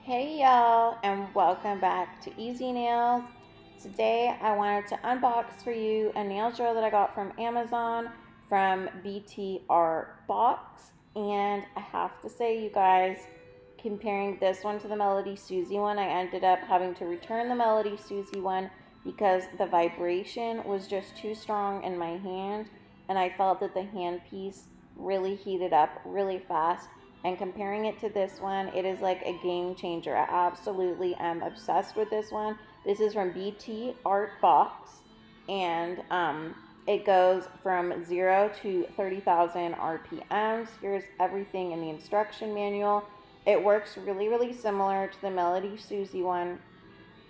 Hey y'all, and welcome back to Easy Nails. Today I wanted to unbox for you a nail drill that I got from Amazon from btart box. And I have to say, you guys, comparing this one to the Melody Susie one, I ended up having to return the Melody Susie one because the vibration was just too strong in my hand, and I felt that the handpiece really heated up really fast. And comparing it to this one, it is like a game changer. I absolutely am obsessed with this one. This is from btart box, and it goes from 0 to 30,000 RPMs. Here's everything in the instruction manual. It works really similar to the Melody Susie one.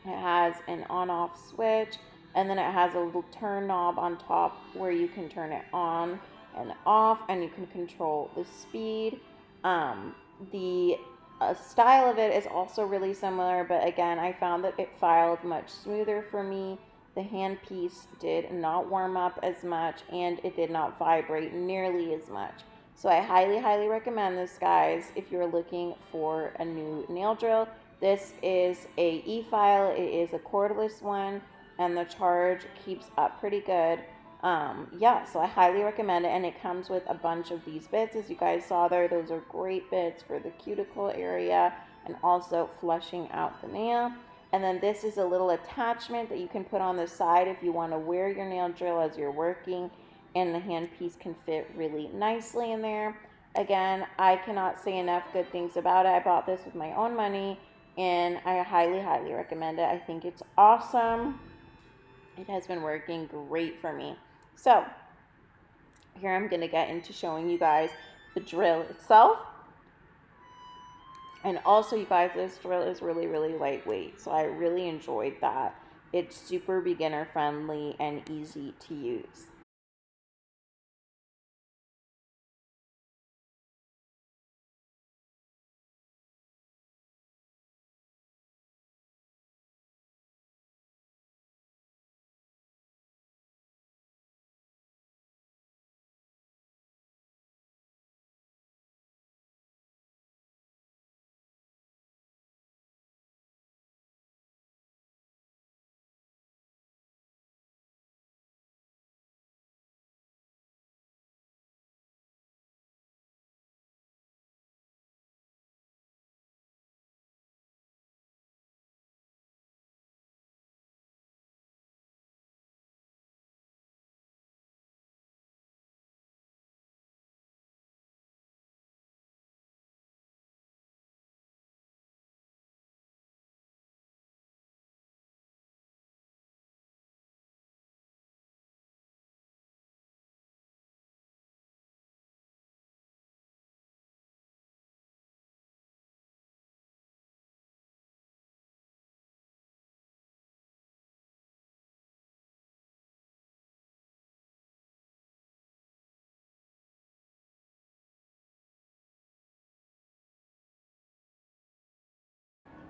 It has an on-off switch, and then it has a little turn knob on top where you can turn it on and off, and you can control the speed. The style of it is also really similar, but again, I found that it filed much smoother for me. The handpiece did not warm up as much, and it did not vibrate nearly as much. So I highly recommend this, guys, if you're looking for a new nail drill. This is a e-file. It is a cordless one, and the charge keeps up pretty good. Yeah, so I highly recommend it, and it comes with a bunch of these bits. As you guys saw there, those are great bits for the cuticle area and also flushing out the nail. And then this is a little attachment that you can put on the side if you want to wear your nail drill as you're working, and the handpiece can fit really nicely in there. Again, I cannot say enough good things about it. I bought this with my own money, and I highly recommend it. I think it's awesome. It has been working great for me. So here I'm going to get into showing you guys the drill itself. And also, you guys, this drill is really lightweight, so I really enjoyed that. It's super beginner friendly and easy to use.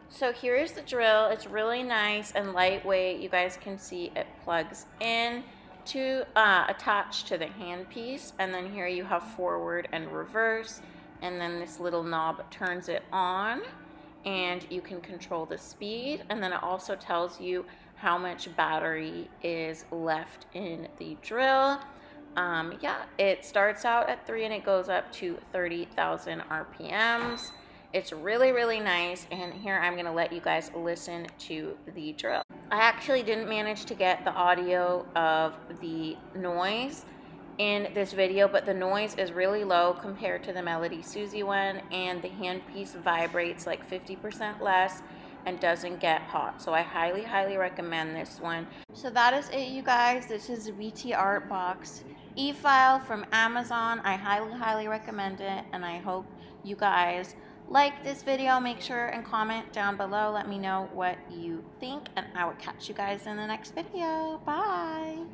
So here is the drill. It's really nice and lightweight. You guys can see it plugs in to attach to the handpiece, and then here you have forward and reverse, and then this little knob turns it on, and you can control the speed, and then it also tells you how much battery is left in the drill. Yeah, it starts out at 3 and it goes up to 30,000 RPMs. It's really nice, and here I'm going to let you guys listen to the drill. I actually didn't manage to get the audio of the noise in this video, but the noise is really low compared to the Melody Susie one, and the handpiece vibrates like 50% less and doesn't get hot. So I highly recommend this one. So that is it, you guys. This is a btart box e-file from Amazon. I highly recommend it, and I hope you guys like this video. Make sure and comment down below. Let me know what you think, and I will catch you guys in the next video. Bye.